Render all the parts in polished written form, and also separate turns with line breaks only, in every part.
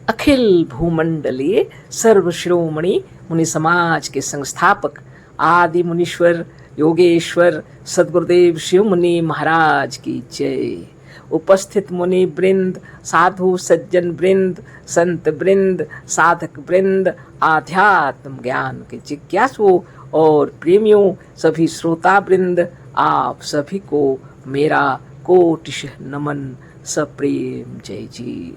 अखिल भूमंडलीय सर्वशिरोमणि मुनि समाज के संस्थापक आदि मुनीश्वर योगेश्वर सद्गुरुदेव शिव मुनि महाराज की जय। उपस्थित मुनि वृंद, साधु सज्जन वृंद, संत वृंद, साधक वृंद, आध्यात्म ज्ञान के जिज्ञासुओं और प्रेमियों, सभी श्रोता वृंद, आप सभी को मेरा कोटिशः नमन, सप्रेम जय जी।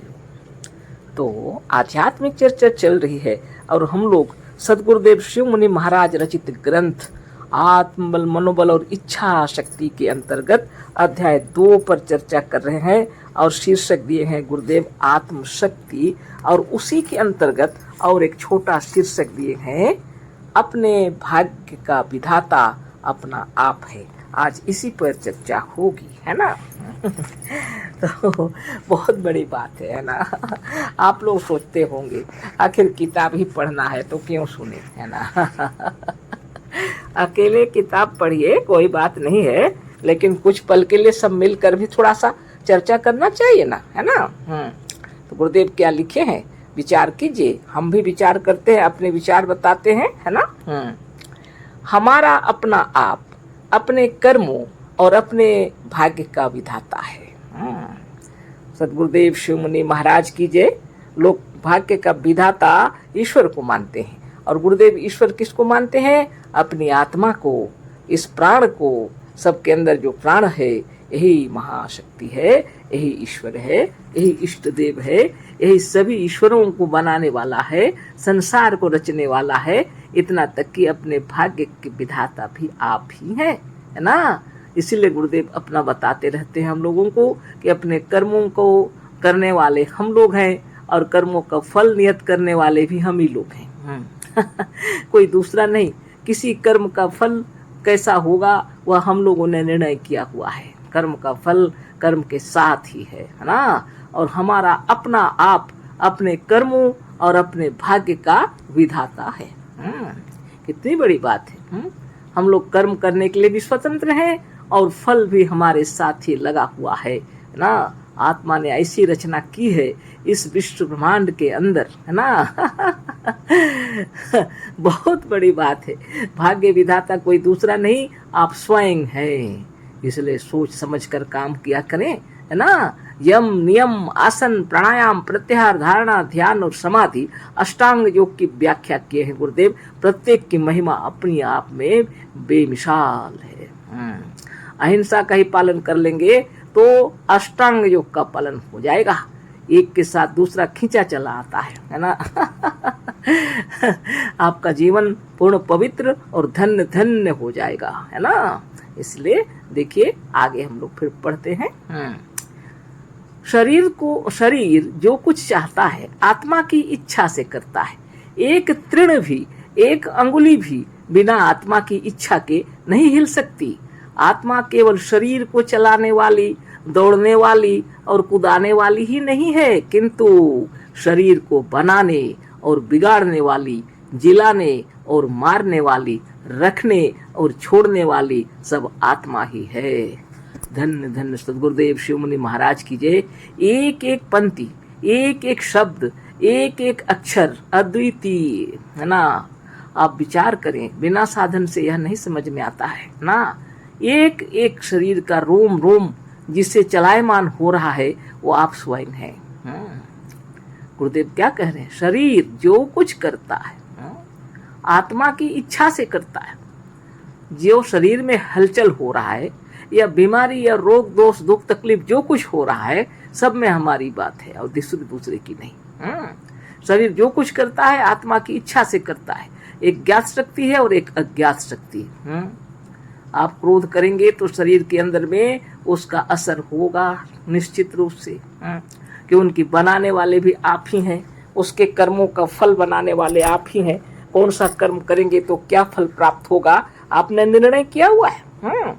तो आध्यात्मिक चर्चा चल रही है और हम लोग सद्गुरुदेव शिव मुनि महाराज रचित ग्रंथ आत्मबल, मनोबल और इच्छा शक्ति के अंतर्गत अध्याय 2 पर चर्चा कर रहे हैं और शीर्षक दिए हैं गुरुदेव आत्म शक्ति, और उसी के अंतर्गत और एक छोटा शीर्षक दिए हैं अपने भाग्य का विधाता अपना आप है। आज इसी पर चर्चा होगी, है ना। तो बहुत बड़ी बात है ना। आप लोग सोचते होंगे आखिर किताब ही पढ़ना है तो क्यों सुने, है ना। अकेले किताब पढ़िए कोई बात नहीं है, लेकिन कुछ पल के लिए सब मिलकर भी थोड़ा सा चर्चा करना चाहिए ना, है ना। तो गुरुदेव क्या लिखे हैं, विचार कीजिए। हम भी विचार करते हैं, अपने विचार बताते हैं, है ना। हमारा अपना आप अपने कर्मों और अपने भाग्य का विधाता है। सद्गुरुदेव शिव मुनि महाराज की जय। लोग भाग्य का विधाता ईश्वर को मानते हैं, और गुरुदेव ईश्वर किसको मानते हैं, अपनी आत्मा को, इस प्राण को। सबके अंदर जो प्राण है यही महाशक्ति है, यही ईश्वर है, यही इष्ट देव है, यही सभी ईश्वरों को बनाने वाला है, संसार को रचने वाला है। इतना तक कि अपने भाग्य के विधाता भी आप ही हैं, है ना। इसीलिए गुरुदेव अपना बताते रहते हैं हम लोगों को कि अपने कर्मों को करने वाले हम लोग हैं और कर्मों का फल नियत करने वाले भी हम ही लोग हैं। कोई दूसरा नहीं। किसी कर्म का फल कैसा होगा वह हम लोगों ने निर्णय किया हुआ है। कर्म का फल कर्म के साथ ही है ना। और हमारा अपना आप अपने कर्मों और अपने भाग्य का विधाता है। कितनी बड़ी बात है। हम लोग कर्म करने के लिए भी स्वतंत्र हैं और फल भी हमारे साथ ही लगा हुआ है ना। आत्मा ने ऐसी रचना की है इस विश्व ब्रह्मांड के अंदर, है ना। बहुत बड़ी बात है। भाग्य विधाता कोई दूसरा नहीं, आप स्वयं हैं। इसलिए सोच समझ कर काम किया करें, है ना। यम, नियम, आसन, प्राणायाम, प्रत्याहार, धारणा, ध्यान और समाधि अष्टांग योग की व्याख्या किए हैं गुरुदेव। प्रत्येक की महिमा अपनी आप में बेमिसाल है। अहिंसा का ही पालन कर लेंगे तो अष्टांग योग का पालन हो जाएगा। एक के साथ दूसरा खींचा चला आता है ना। आपका जीवन पूर्ण पवित्र और धन्य धन्य हो जाएगा, है ना। इसलिए देखिए आगे हम लोग फिर पढ़ते हैं। शरीर जो कुछ चाहता है आत्मा की इच्छा से करता है। एक तृण भी, एक अंगुली भी बिना आत्मा की इच्छा के नहीं हिल सकती। आत्मा केवल शरीर को चलाने वाली, दौड़ने वाली और कुदाने वाली ही नहीं है, किंतु शरीर को बनाने और बिगाड़ने वाली, जिलाने और मारने वाली, रखने और छोड़ने वाली सब आत्मा ही है। धन्य धन्य सद्गुरुदेव शिव मुनि महाराज की जय। एक एक पंक्ति, एक एक शब्द, एक एक अक्षर अद्वितीय, है ना। आप विचार करें, बिना साधन से यह नहीं समझ में आता है ना। एक एक शरीर का रोम रोम जिससे चलायमान हो रहा है वो आप स्वयं हैं। गुरुदेव क्या कह रहे हैं, शरीर जो कुछ करता है आत्मा की इच्छा से करता है। जो शरीर में हलचल हो रहा है या बीमारी या रोग दोष दुख तकलीफ जो कुछ हो रहा है सब में हमारी बात है और दूसरे की नहीं। शरीर जो कुछ करता है आत्मा की इच्छा से करता है। एक ज्ञात शक्ति है और एक अज्ञात शक्ति है। आप क्रोध करेंगे तो शरीर के अंदर में उसका असर होगा निश्चित रूप से, कि उनकी बनाने वाले भी आप ही हैं, उसके कर्मों का फल बनाने वाले आप ही हैं। कौन सा कर्म करेंगे तो क्या फल प्राप्त होगा आपने निर्णय किया हुआ है।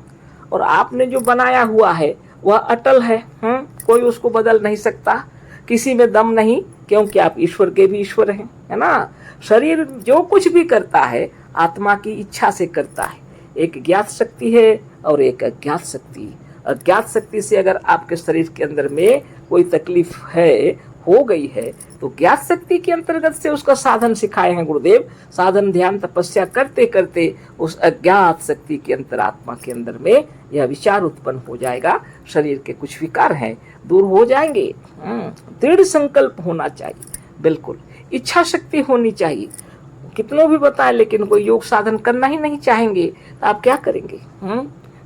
और आपने जो बनाया हुआ है वह अटल है। कोई उसको बदल नहीं सकता, किसी में दम नहीं, क्योंकि आप ईश्वर के भी ईश्वर हैं, है ना। शरीर जो कुछ भी करता है आत्मा की इच्छा से करता है। एक ज्ञात शक्ति है और एक अज्ञात शक्ति। अज्ञात शक्ति से अगर आपके शरीर के अंदर में कोई तकलीफ है हो गई है तो ज्ञात शक्ति के अंतर्गत से उसका साधन सिखाए हैं गुरुदेव। साधन ध्यान तपस्या करते करते उस अज्ञात शक्ति के अंतरात्मा के अंदर में यह विचार उत्पन्न हो जाएगा, शरीर के कुछ विकार हैं दूर हो जाएंगे। दृढ़ संकल्प होना चाहिए, बिल्कुल इच्छा शक्ति होनी चाहिए। कितनों भी बताएं लेकिन कोई योग साधन करना ही नहीं चाहेंगे तो आप क्या करेंगे?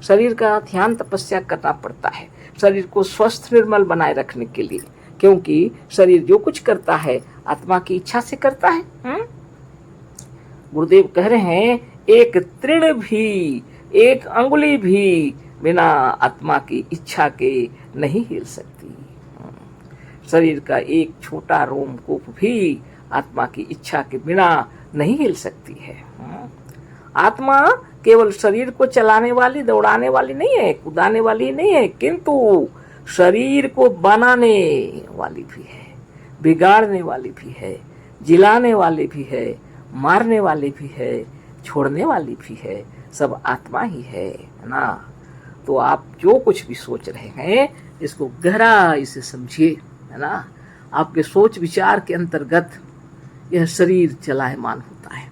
शरीर का ध्यान तपस्या करना पड़ता है शरीर को स्वस्थ निर्मल बनाए रखने के लिए, क्योंकि शरीर जो कुछ करता है आत्मा की इच्छा से करता है। गुरुदेव कह रहे हैं एक तृण भी, एक अंगुली भी बिना आत्मा की इच्छा के नहीं हिल सकती। शरीर का एक छोटा रोमकूप भी आत्मा की इच्छा के बिना नहीं हिल सकती है। आत्मा केवल शरीर को चलाने वाली, दौड़ाने वाली नहीं है, कुदाने वाली नहीं है, किंतु शरीर को बनाने वाली भी है, बिगाड़ने वाली भी है, जिलाने वाली भी है, मारने वाली भी है, छोड़ने वाली भी है, सब आत्मा ही है ना। तो आप जो कुछ भी सोच रहे हैं इसको गहराई से समझिए, है ना। आपके सोच विचार के अंतर्गत यह शरीर चलायमान होता है।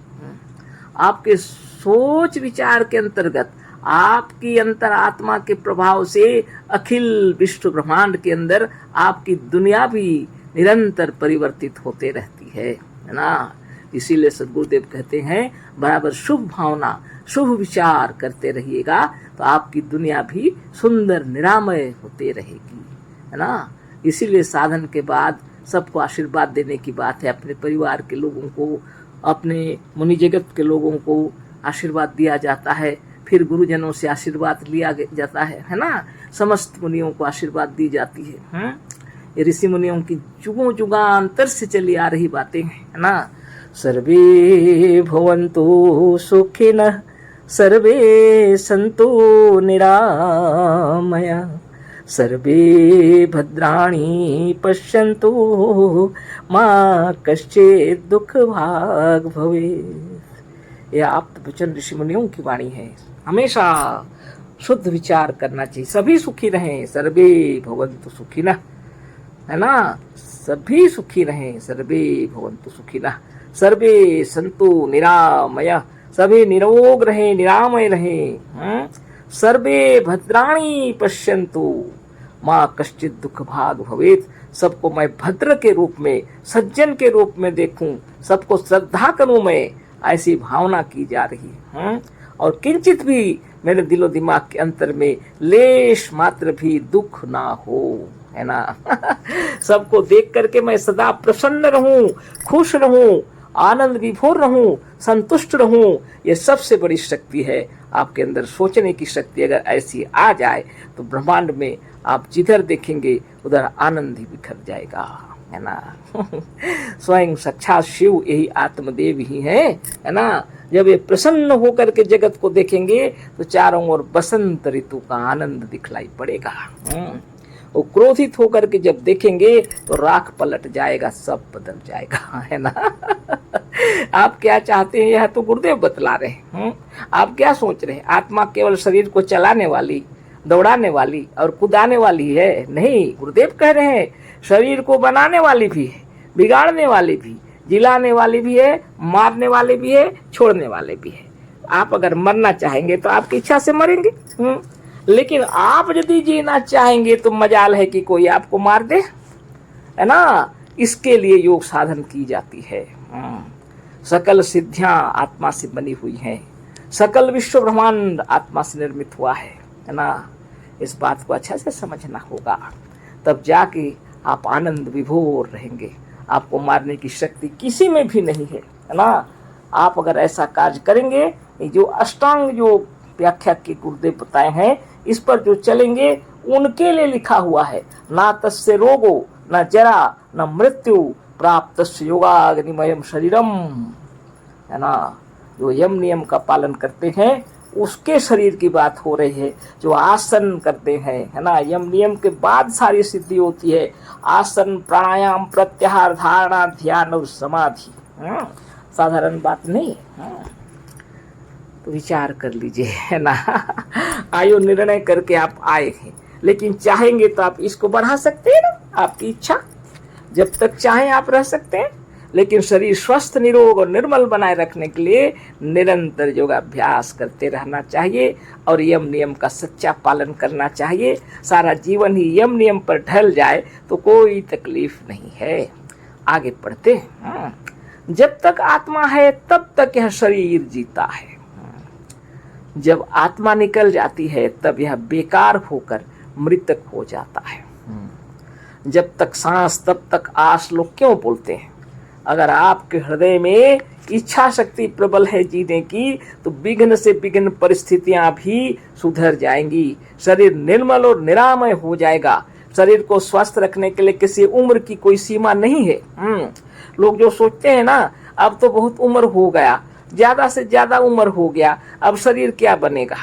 आपके सोच विचार के अंतर्गत आपकी अंतरात्मा के प्रभाव से अखिल विश्व ब्रह्मांड के अंदर आपकी दुनिया भी निरंतर परिवर्तित होते रहती है ना। इसीलिए सद्गुरुदेव कहते हैं बराबर शुभ भावना, शुभ विचार करते रहिएगा तो आपकी दुनिया भी सुंदर निरामय होते रहेगी, है ना। इसीलिए साधन के बाद सबको आशीर्वाद देने की बात है। अपने परिवार के लोगों को, अपने मुनि जगत के लोगों को आशीर्वाद दिया जाता है, फिर गुरुजनों से आशीर्वाद लिया जाता है ना। समस्त मुनियों को आशीर्वाद दी जाती है। ये ऋषि मुनियों की जुगों जुगांतर से चली आ रही बातें हैं, है ना। सर्वे भवन्तु सुखिनः, सर्वे सन्तु निरामया, सर्वे भद्राणि पश्यन्तु मा कश्चित् दुःख भाग् भवेत्। यह आप्त वचन ऋषि मुनियों की वाणी है। हमेशा शुद्ध विचार करना चाहिए, सभी सुखी रहें। सर्वे भवन्तु सुखिनः, है ना, सभी सुखी रहें। सर्वे भवन्तु सुखिनः, सर्वे सन्तु निरामया, सभी निरोग रहें, निरामय रहें। सर्वे भद्राणि पश्यन्तु माँ कश्चित् दुःख भाग् भवेत्, सबको मैं भद्र के रूप में, सज्जन के रूप में देखूं, सबको श्रद्धा करूं मैं, ऐसी भावना की जा रही है। और किंचित भी मेरे दिलो दिमाग के अंतर में लेश मात्र भी दुख ना हो, है ना। सबको देख करके मैं सदा प्रसन्न रहूं, खुश रहूं, आनंद विभोर रहूं, संतुष्ट रहूं। ये सबसे बड़ी शक्ति है आपके अंदर। सोचने की शक्ति अगर ऐसी आ जाए तो ब्रह्मांड में आप जिधर देखेंगे उधर आनंद ही बिखर जाएगा, है ना। स्वयं साक्षात शिव यही आत्मदेव ही है ना। जब ये प्रसन्न होकर के जगत को देखेंगे तो चारों ओर बसंत ऋतु का आनंद दिखलाई पड़ेगा। वो क्रोधित होकर के जब देखेंगे तो राख पलट जाएगा, सब बदल जाएगा, है ना। आप क्या चाहते हैं यह तो गुरुदेव बतला रहे हैं। आप क्या सोच रहे हैं? आत्मा केवल शरीर को चलाने वाली, दौड़ाने वाली और कुदाने वाली है? नहीं, गुरुदेव कह रहे हैं शरीर को बनाने वाली भी है, बिगाड़ने वाली भी, जिलाने वाली भी है, मारने वाले भी है, छोड़ने वाले भी है। आप अगर मरना चाहेंगे तो आपकी इच्छा से मरेंगे, लेकिन आप यदि जीना चाहेंगे तो मजाल है कि कोई आपको मार दे, है ना। इसके लिए योग साधन की जाती है। सकल सिद्धियां आत्मा से बनी हुई हैं, सकल विश्व ब्रह्मांड आत्मा से निर्मित हुआ है ना। इस बात को अच्छा से समझना होगा, तब जाके आप आनंद विभोर रहेंगे। आपको मारने की शक्ति किसी में भी नहीं है ना। आप अगर ऐसा कार्य करेंगे, जो अष्टांग योग व्याख्या के गुरुदेव बताए हैं, इस पर जो चलेंगे उनके लिए लिखा हुआ है, ना तस्य रोगो न जरा न मृत्यु प्राप्त योगाग्निमयम शरीरम, है ना। जो यम नियम का पालन करते हैं उसके शरीर की बात हो रही है। जो आसन करते हैं, है ना, यम नियम के बाद सारी सिद्धि होती है। आसन, प्राणायाम, प्रत्याहार, धारणा, ध्यान और समाधि, साधारण बात नहीं है। तो विचार कर लीजिए, है ना। आयु निर्णय करके आप आए हैं, लेकिन चाहेंगे तो आप इसको बढ़ा सकते हैं ना, आपकी इच्छा। जब तक चाहें आप रह सकते हैं, लेकिन शरीर स्वस्थ, निरोग और निर्मल बनाए रखने के लिए निरंतर योगाभ्यास करते रहना चाहिए और यम नियम का सच्चा पालन करना चाहिए। सारा जीवन ही यम नियम पर ढल जाए तो कोई तकलीफ नहीं है। आगे पढ़ते हैं। जब तक आत्मा है तब तक यह शरीर जीता है। जब आत्मा निकल जाती है तब यह बेकार होकर मृतक हो जाता है। जब तक सांस तब तक आस, लोग क्यों बोलते हैं? अगर आपके हृदय में इच्छा शक्ति प्रबल है जीने की तो विघ्न से विघ्न परिस्थितियां भी सुधर जाएंगी। शरीर निर्मल और निरामय हो जाएगा। शरीर को स्वस्थ रखने के लिए किसी उम्र की कोई सीमा नहीं है। लोग जो सोचते हैं ना, अब तो बहुत उम्र हो गया, ज्यादा से ज्यादा उम्र हो गया, अब शरीर क्या बनेगा?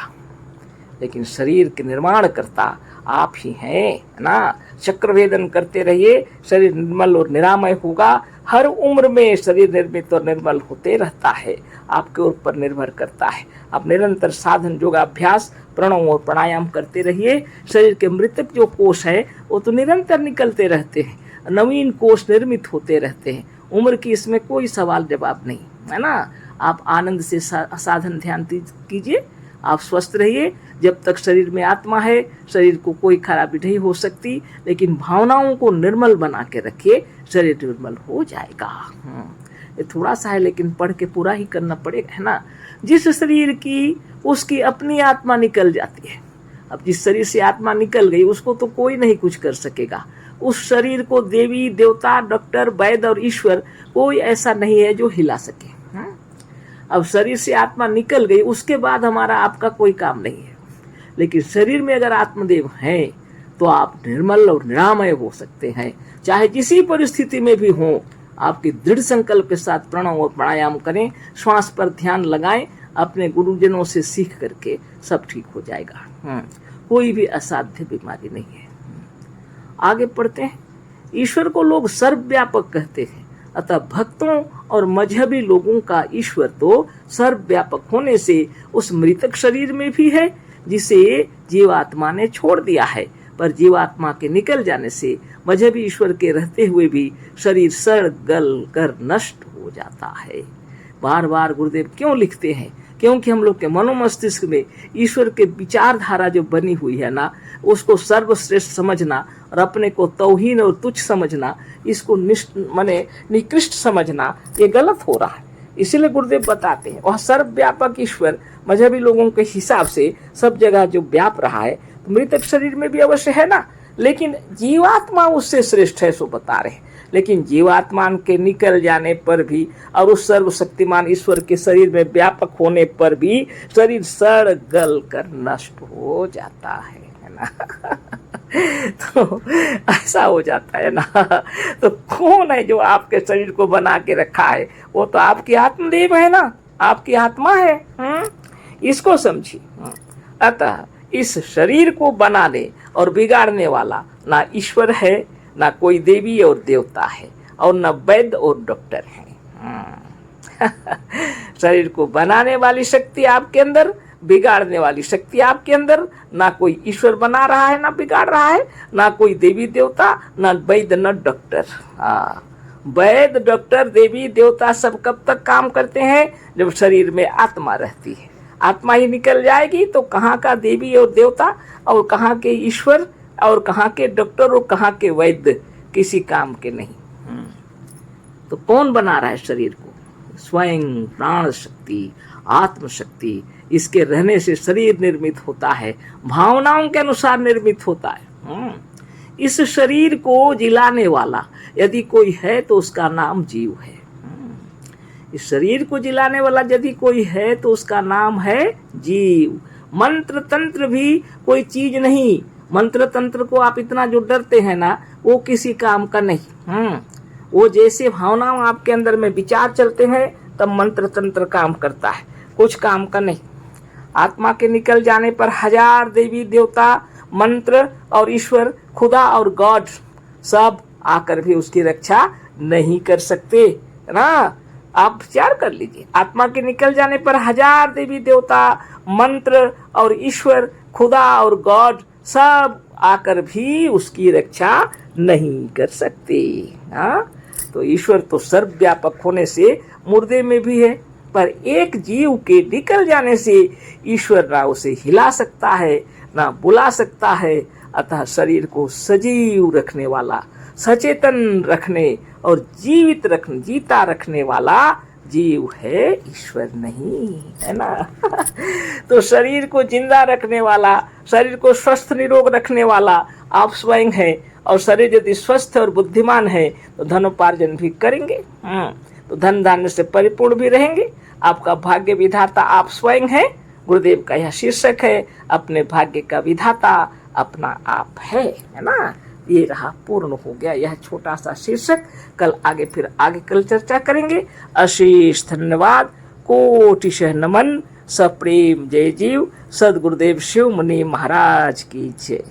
लेकिन शरीर के निर्माण करता आप ही हैं ना। चक्रवेदन करते रहिए, शरीर निर्मल और निरामय होगा। हर उम्र में शरीर निर्मित और निर्मल होते रहता है, आपके ऊपर निर्भर करता है। आप निरंतर साधन, योगाभ्यास, प्रणव और प्राणायाम करते रहिए। शरीर के मृतक जो कोष है वो तो निरंतर निकलते रहते हैं, नवीन कोष निर्मित होते रहते हैं। उम्र की इसमें कोई सवाल जवाब नहीं है ना। आप आनंद से साधन ध्यान कीजिए, आप स्वस्थ रहिए। जब तक शरीर में आत्मा है शरीर को कोई खराबी नहीं हो सकती, लेकिन भावनाओं को निर्मल बना के रखिए, शरीर निर्मल हो जाएगा। ये थोड़ा सा है लेकिन पढ़ के पूरा ही करना पड़ेगा, है ना। जिस शरीर की उसकी अपनी आत्मा निकल जाती है। अब जिस शरीर से आत्मा निकल गई उसको तो कोई नहीं कुछ कर सकेगा। उस शरीर को देवी देवता, डॉक्टर, वैद्य और ईश्वर कोई ऐसा नहीं है जो हिला सके। अब शरीर से आत्मा निकल गई, उसके बाद हमारा आपका कोई काम नहीं है। लेकिन शरीर में अगर आत्मदेव हैं तो आप निर्मल और निरामय हो सकते हैं। चाहे जिसी परिस्थिति में भी हो, आपके दृढ़ संकल्प के साथ प्रणव और प्राणायाम करें, श्वास पर ध्यान लगाएं, अपने गुरुजनों से सीख करके सब ठीक हो जाएगा। कोई भी असाध्य बीमारी नहीं है। आगे पढ़ते हैं। ईश्वर को लोग सर्वव्यापक कहते हैं, अतः भक्तों और मजहबी लोगों का ईश्वर तो सर्वव्यापक होने से उस मृतक शरीर में भी है जिसे जीवात्मा ने छोड़ दिया है। पर जीवात्मा के निकल जाने से मजहबी ईश्वर के रहते हुए भी शरीर सड़ गल कर नष्ट हो जाता है। बार बार गुरुदेव क्यों लिखते हैं? क्योंकि हम लोग के मनोमस्तिष्क में ईश्वर के विचारधारा जो बनी हुई है ना, उसको सर्वश्रेष्ठ समझना और अपने को तौहीन और तुच्छ समझना, इसको निकृष्ट समझना, ये गलत हो रहा है। इसीलिए गुरुदेव बताते हैं वह सर्वव्यापक ईश्वर मजहबी लोगों के हिसाब से सब जगह जो व्याप रहा है, तो मृतक शरीर में भी अवश्य है ना, लेकिन जीवात्मा उससे श्रेष्ठ है, सो बता रहे हैं। लेकिन जीवात्मा के निकल जाने पर भी और उस सर्वशक्तिमान ईश्वर के शरीर में व्यापक होने पर भी शरीर सड़ गल कर नष्ट हो जाता है ना। तो ऐसा हो जाता है ना। तो कौन है जो आपके शरीर को बना के रखा है? वो तो आपकी आत्मदेव है ना, आपकी आत्मा है। इसको समझिए। अतः इस शरीर को बनाने और बिगाड़ने वाला ना ईश्वर है, ना कोई देवी और देवता है, और ना वैद्य और डॉक्टर है। शरीर को बनाने वाली शक्ति आपके अंदर, बिगाड़ने वाली शक्ति आपके अंदर। ना कोई ईश्वर बना रहा है ना बिगाड़ रहा है, ना कोई देवी देवता, ना वैद्य ना डॉक्टर। वैद्य, डॉक्टर, देवी देवता सब कब तक काम करते हैं? जब शरीर में आत्मा रहती है। आत्मा ही निकल जाएगी तो कहाँ का देवी और देवता और कहाँ के ईश्वर और कहाँ के डॉक्टर और कहाँ के वैद्य, किसी काम के नहीं। तो कौन बना रहा है शरीर को? स्वयं प्राण शक्ति, आत्म शक्ति। इसके रहने से शरीर निर्मित होता है, भावनाओं के अनुसार निर्मित होता है। इस शरीर को जिलाने वाला यदि कोई है तो उसका नाम जीव है। इस शरीर को जिलाने वाला यदि कोई है तो उसका नाम है जीव। मंत्र तंत्र भी कोई चीज नहीं। मंत्र तंत्र को आप इतना जो डरते हैं ना, वो किसी काम का नहीं। वो जैसे भावनाओं आपके अंदर में विचार चलते हैं तब मंत्र तंत्र काम करता है, कुछ काम का नहीं। आत्मा के निकल जाने पर हजार देवी देवता, मंत्र और ईश्वर, खुदा और गॉड सब आकर भी उसकी रक्षा नहीं कर सकते ना। आप विचार कर लीजिए, आत्मा के निकल जाने पर हजार देवी देवता, मंत्र और ईश्वर, खुदा और गॉड सब आकर भी उसकी रक्षा नहीं कर सकते। हाँ, तो ईश्वर तो सर्वव्यापक होने से मुर्दे में भी है, पर एक जीव के निकल जाने से ईश्वर ना उसे हिला सकता है, ना बुला सकता है। अतः शरीर को सजीव रखने वाला, सचेतन रखने और जीता रखने वाला जीव है, ईश्वर नहीं, है ना। तो शरीर को जिंदा रखने वाला, शरीर को स्वस्थ निरोग रखने वाला आप स्वयं है। और शरीर यदि स्वस्थ और बुद्धिमान है तो धनोपार्जन भी करेंगे, तो धन धान्य से परिपूर्ण भी रहेंगे। आपका भाग्य विधाता आप स्वयं हैं। गुरुदेव का यह शीर्षक है, अपने भाग्य का विधाता अपना आप है ना। ये रहा, पूर्ण हो गया यह छोटा सा शीर्षक। कल आगे चर्चा करेंगे। अशेष धन्यवाद, कोटिशः नमन, सप्रेम जय जीव। सदगुरुदेव शिव मुनि महाराज की जय।